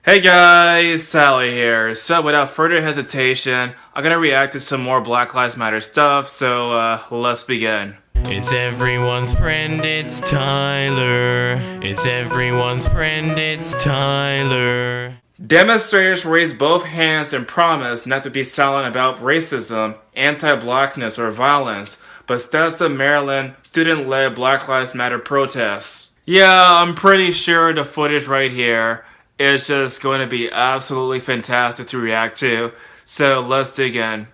Hey guys, Sally here. So without further hesitation, I'm gonna react to some more Black Lives Matter stuff, so let's begin. It's everyone's friend, it's Tyler. It's everyone's friend, it's Tyler. Demonstrators raised both hands and promised not to be silent about racism, anti-blackness, or violence, but that's the Maryland student-led Black Lives Matter protests. Yeah, I'm pretty sure the footage right here is just going to be absolutely fantastic to react to, so let's dig in.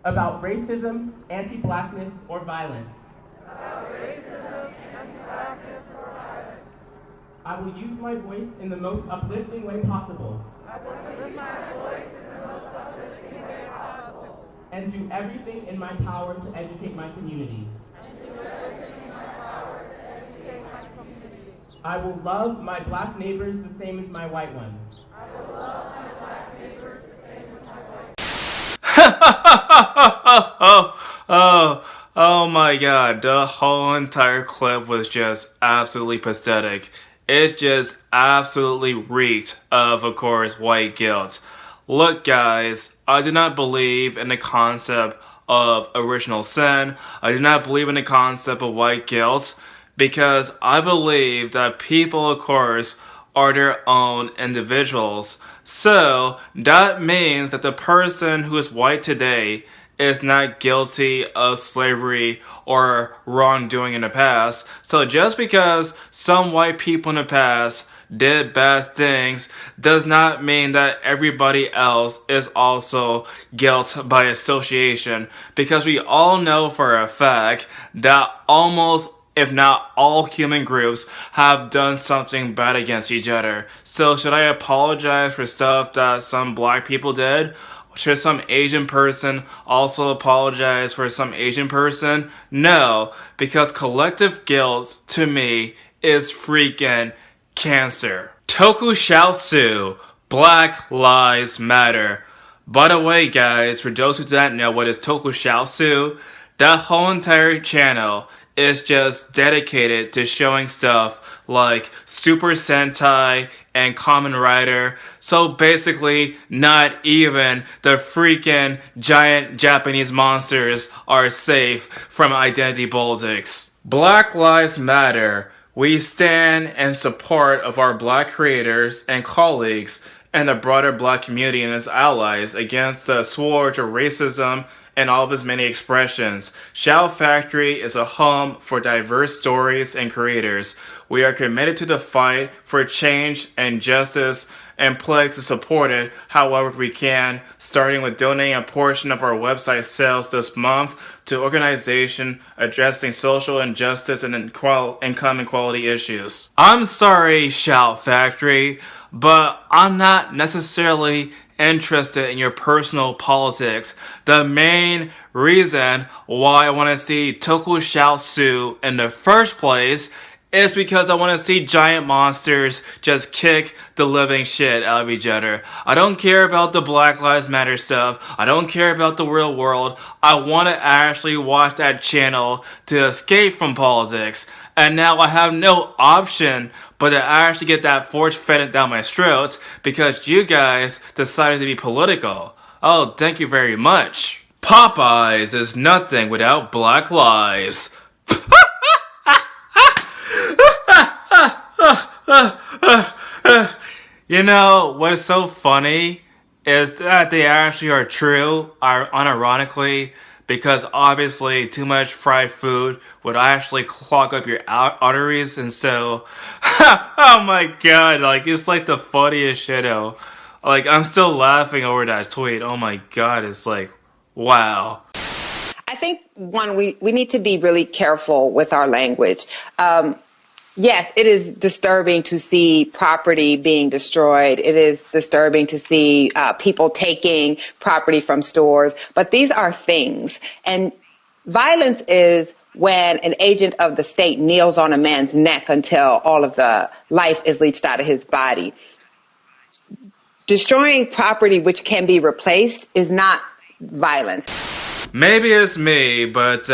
About racism, anti-blackness, or violence. I will use my voice in the most uplifting way possible. And do everything in my power to educate my community. I will love my black neighbors the same as my white ones. Oh my god, the whole entire clip was just absolutely pathetic. It just absolutely reeked of course, white guilt. Look guys, I do not believe in the concept of original sin. I do not believe in the concept of white guilt because I believe that people, of course, are their own individuals. So that means that the person who is white today is not guilty of slavery or wrongdoing in the past. So just because some white people in the past did bad things does not mean that everybody else is also guilt by association, because we all know for a fact that almost, if not all, human groups have done something bad against each other. So should I apologize for stuff that some black people did? Should some Asian person also apologize for some Asian person? No, because collective guilt to me is freaking cancer. Tokusatsu, Black Lives Matter. By the way guys, for those who do not know what is Tokusatsu, that whole entire channel is just dedicated to showing stuff like Super Sentai and Kamen Rider. So basically, not even the freaking giant Japanese monsters are safe from identity politics. Black Lives Matter. We stand in support of our black creators and colleagues and the broader black community and its allies against the scourge of racism and all of its many expressions. Shout Factory is a home for diverse stories and creators. We are committed to the fight for change and justice and pledge to support it however we can, starting with donating a portion of our website sales this month to organization addressing social injustice and income inequality issues. I'm sorry, Shout Factory, but I'm not necessarily interested in your personal politics. The main reason why I want to see Tokusatsu in the first place is because I want to see giant monsters just kick the living shit out of each other. I don't care about the Black Lives Matter stuff. I don't care about the real world. I want to actually watch that channel to escape from politics. And now I have no option but to actually get that force fed down my throat because you guys decided to be political. Oh, thank you very much. Popeyes is nothing without black lives. You know, what's so funny is that they actually are true, unironically, because obviously too much fried food would actually clog up your arteries, and so, oh my god, like, it's like the funniest shit, like, I'm still laughing over that tweet. Oh my god, it's like, wow. I think, one, we need to be really careful with our language. Yes, it is disturbing to see property being destroyed. It is disturbing to see people taking property from stores. But these are things. And violence is when an agent of the state kneels on a man's neck until all of the life is leached out of his body. Destroying property which can be replaced is not violence. Maybe it's me, but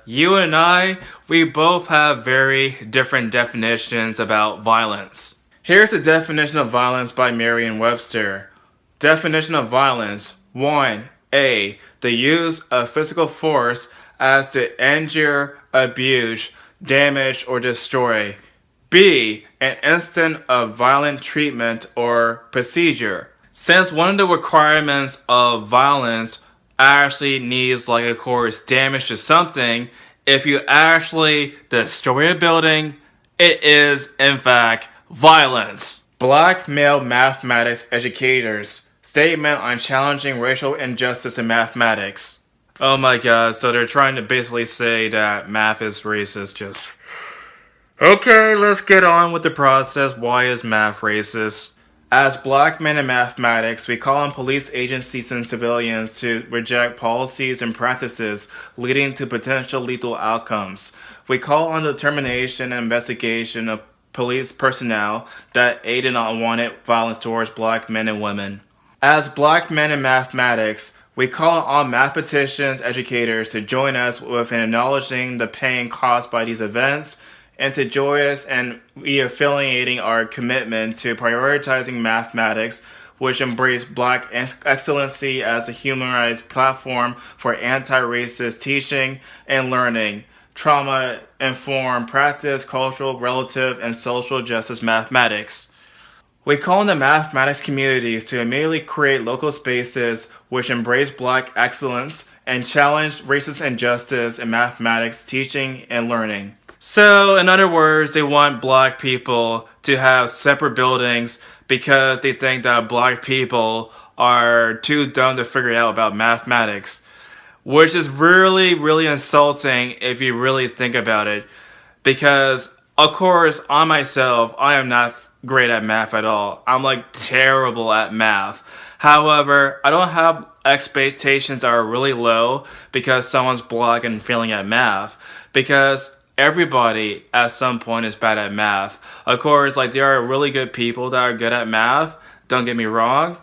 you and I, we both have very different definitions about violence. Here's the definition of violence by Merriam-Webster. Definition of violence. 1. The use of physical force as to injure, abuse, damage, or destroy. B. An instant of violent treatment or procedure. Since one of the requirements of violence actually needs, like, of course, damage to something, if you actually destroy a building, it is, in fact, violence. Black male mathematics educators. Statement on challenging racial injustice in mathematics. Oh my god, so they're trying to basically say that math is racist. Just okay, let's get on with the process. Why is math racist? As black men in mathematics, we call on police agencies and civilians to reject policies and practices leading to potential lethal outcomes. We call on the determination and investigation of police personnel that aid in unwanted violence towards black men and women. As black men in mathematics, we call on mathematicians, educators to join us in acknowledging the pain caused by these events and to join us in reaffiliating our commitment to prioritizing mathematics, which embrace black excellency as a human rights platform for anti-racist teaching and learning, trauma-informed practice, cultural, relative, and social justice mathematics. We call on the mathematics communities to immediately create local spaces which embrace black excellence and challenge racist injustice in mathematics teaching and learning. So, in other words, they want black people to have separate buildings because they think that black people are too dumb to figure out about mathematics. Which is really, really insulting if you really think about it. Because, of course, I myself, I am not great at math at all. I'm like terrible at math. However, I don't have expectations that are really low because someone's black and failing at math. Because everybody at some point is bad at math. Of course, like there are really good people that are good at math, don't get me wrong.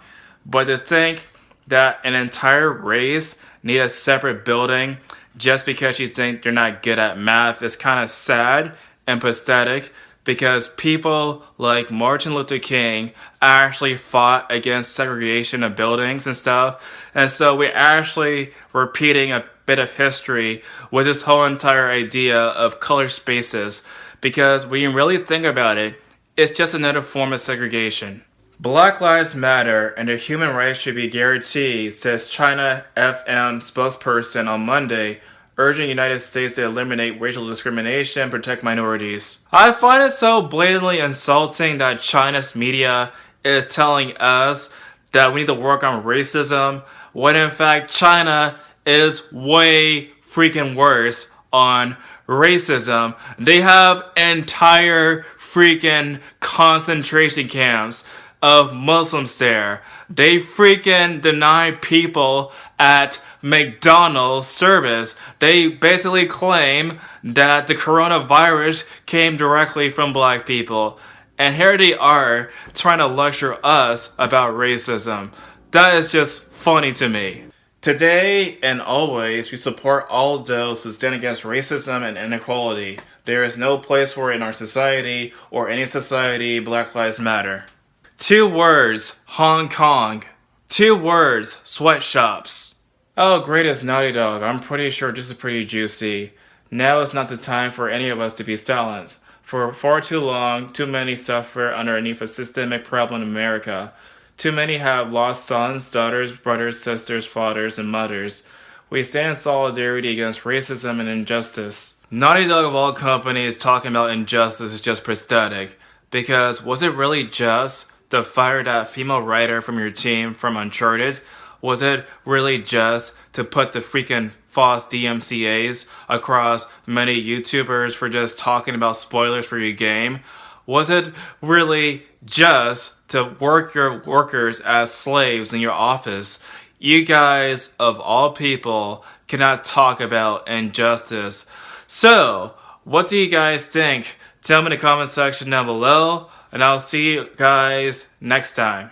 But to think that an entire race need a separate building just because you think they're not good at math is kind of sad and pathetic. Because people like Martin Luther King actually fought against segregation of buildings and stuff. And so we're actually repeating a bit of history with this whole entire idea of color spaces. Because when you really think about it, it's just another form of segregation. Black Lives Matter and their human rights should be guaranteed, says China FM spokesperson on Monday, urging the United States to eliminate racial discrimination and protect minorities. I find it so blatantly insulting that China's media is telling us that we need to work on racism, when in fact China is way freaking worse on racism. They have entire freaking concentration camps of Muslims there. They freaking deny people at McDonald's service. They basically claim that the coronavirus came directly from black people. And here they are trying to lecture us about racism. That is just funny to me. Today and always, we support all those who stand against racism and inequality. There is no place for it in our society or any society. Black Lives Matter. 2 words, Hong Kong. 2 words, sweatshops. Oh, great as Naughty Dog. I'm pretty sure this is pretty juicy. Now is not the time for any of us to be silenced. For far too long, too many suffer underneath a systemic problem in America. Too many have lost sons, daughters, brothers, sisters, fathers, and mothers. We stand in solidarity against racism and injustice. Naughty Dog of all companies talking about injustice is just pathetic. Because was it really just to fire that female writer from your team from Uncharted? Was it really just to put the freaking false DMCAs across many YouTubers for just talking about spoilers for your game? Was it really just to work your workers as slaves in your office? You guys, of all people, cannot talk about injustice. So, what do you guys think? Tell me in the comment section down below, and I'll see you guys next time.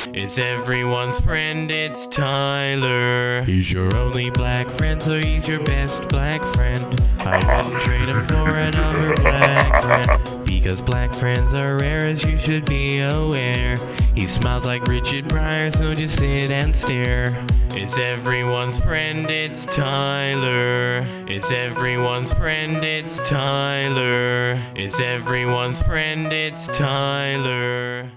It's everyone's friend, it's Tyler. He's your only black friend, so he's your best black friend. I wouldn't trade him for another black friend, because black friends are rare, as you should be aware. He smiles like Richard Pryor, so just sit and stare. It's everyone's friend, it's Tyler. It's everyone's friend, it's Tyler. It's everyone's friend, it's Tyler.